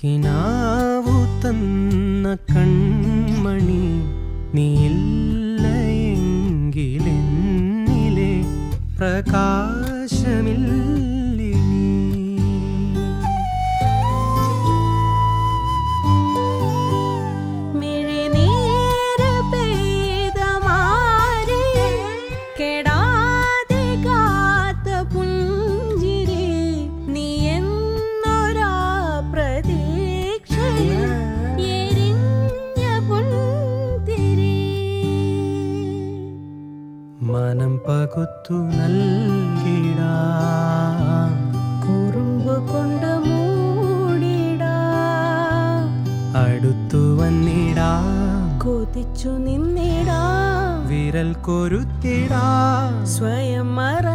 കിനാവു തന്ന കൺമണി നീയില്ലയെങ്കിലെന്നിലെ പ്രകാശമില്ലേ നീ. മിഴിനീര് പെയ്ത മാറി കെടാതെ കാത്ത പുഞ്ചിരി നീ എന്നൊരാ പ്രതീക്ഷയിൽ എരിഞ്ഞ പുൻതിരി. മനം പകുത്തു നൽകിടാം, കുറുമ്പ് കൊണ്ട് മൂടിടാം, അടുത്തു വന്നിടാം, കൊതിച്ചു നിന്നിടാം, വിരൽ കൊരുത്തിടാം, സ്വയം മറ